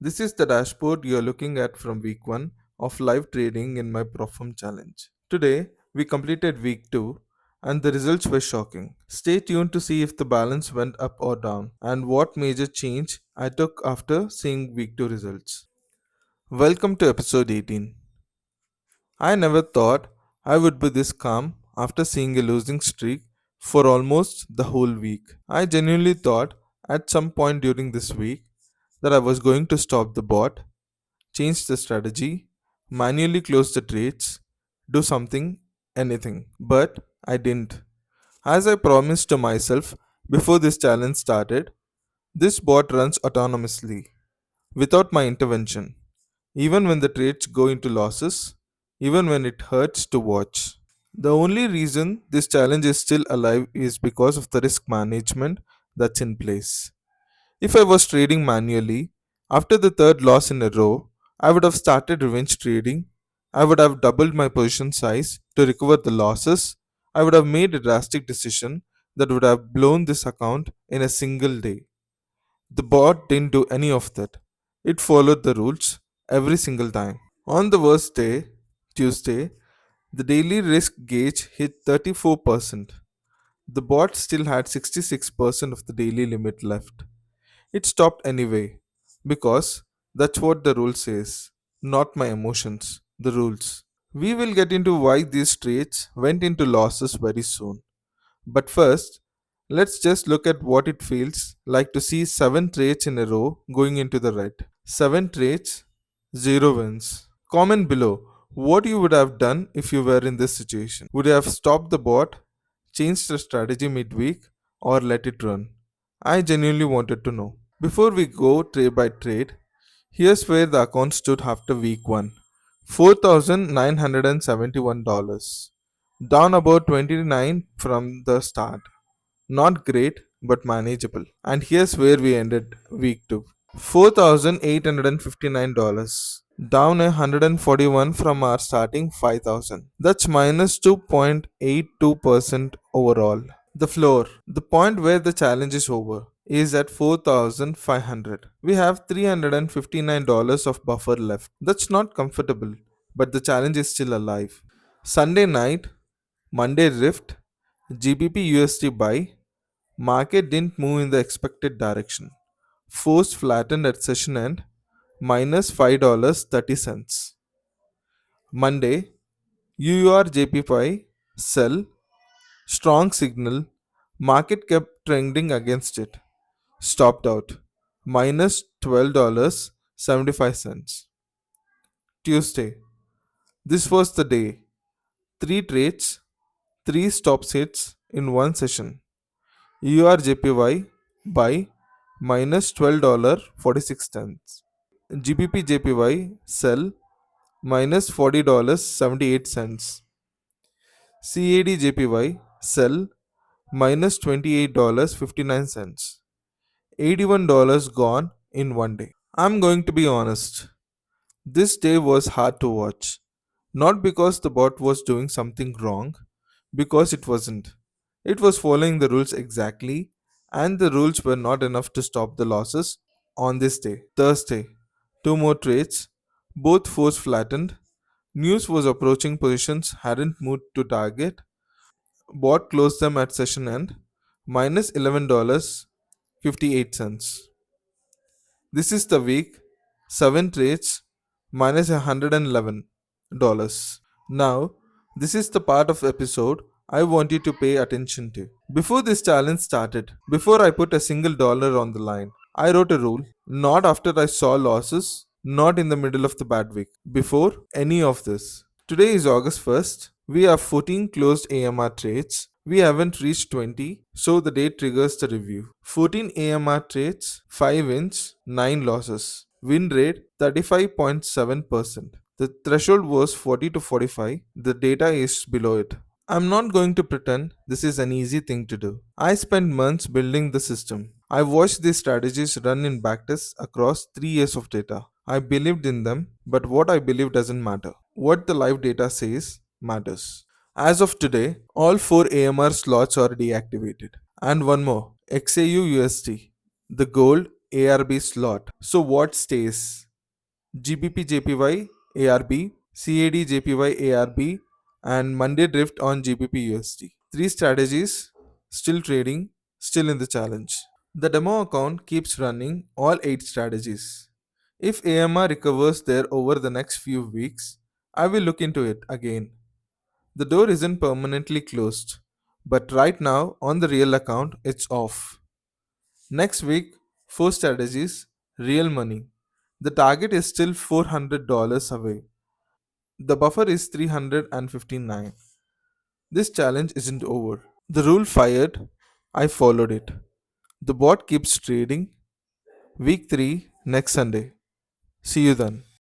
This is the dashboard you are looking at from week 1 of live trading in my Profum challenge. Today, we completed week 2 and the results were shocking. Stay tuned to see if the balance went up or down and what major change I took after seeing week 2 results. Welcome to episode 18. I never thought I would be this calm after seeing a losing streak for almost the whole week. I genuinely thought at some point during this week that I was going to stop the bot, change the strategy, manually close the trades, do something, anything. But I didn't. As I promised to myself before this challenge started, this bot runs autonomously, without my intervention, even when the trades go into losses, even when it hurts to watch. The only reason this challenge is still alive is because of the risk management that's in place. If I was trading manually, after the third loss in a row, I would have started revenge trading. I would have doubled my position size to recover the losses. I would have made a drastic decision that would have blown this account in a single day. The bot didn't do any of that. It followed the rules every single time. On the worst day, Tuesday, the daily risk gauge hit 34%. The bot still had 66% of the daily limit left. It stopped anyway, because that's what the rule says, not my emotions, the rules. We will get into why these trades went into losses very soon. But first, let's just look at what it feels like to see 7 trades in a row going into the red. 7 trades, 0 wins. Comment below what you would have done if you were in this situation. Would you have stopped the bot, changed the strategy midweek, or let it run? I genuinely wanted to know. Before we go trade by trade, here's where the account stood after week 1. $4,971. Down about 29 from the start. Not great, but manageable. And here's where we ended week 2. $4,859. Down 141 from our starting 5,000. That's minus 2.82% overall. The floor, the point where the challenge is over, is at 4,500. We have $359 of buffer left. That's not comfortable, but the challenge is still alive. Sunday night, Monday rift, GBP USD buy, market didn't move in the expected direction. Forced flattened at session end, minus $5.30. Monday, UUR JPY sell, strong signal, market kept trending against it. Stopped out, minus $12.75. Tuesday, this was the day. 3 trades, 3 stop hits in one session. URJPY buy minus $12.46. GBP JPY sell minus $40.78. CAD JPY sell minus $28.59. $81 gone in one day. I'm going to be honest. This day was hard to watch. Not because the bot was doing something wrong, because it wasn't. It was following the rules exactly, and the rules were not enough to stop the losses on this day. Thursday, 2 more trades, both force flattened. News was approaching positions hadn't moved to target. Bot closed them at session end, minus $11.58. This is the week, 7 trades, minus $111. Now, this is the part of episode I want you to pay attention to. Before this challenge started, before I put a single dollar on the line, I wrote a rule. Not after I saw losses, not in the middle of the bad week, before any of this. Today is August 1st. We have 14 closed AMR trades. We haven't reached 20, so the date triggers the review. 14 AMR trades, 5 wins, 9 losses. Win rate 35.7%. The threshold was 40 to 45. The data is below it. I'm not going to pretend this is an easy thing to do. I spent months building the system. I watched these strategies run in backtests across 3 years of data. I believed in them, but what I believe doesn't matter. What the live data says matters. As of today, all 4 AMR slots are deactivated. And one more, XAU USD, the gold ARB slot. So what stays? GBP JPY ARB, CAD JPY ARB, and Monday drift on GBP USD. Three strategies, still trading, still in the challenge. The demo account keeps running all 8 strategies. If AMR recovers there over the next few weeks, I will look into it again. The door isn't permanently closed, but right now on the real account it's off. Next week, 4 strategies, real money. The target is still $400 away. The buffer is 359. This challenge isn't over. The rule fired, I followed it. The bot keeps trading. Week 3 next Sunday. See you then.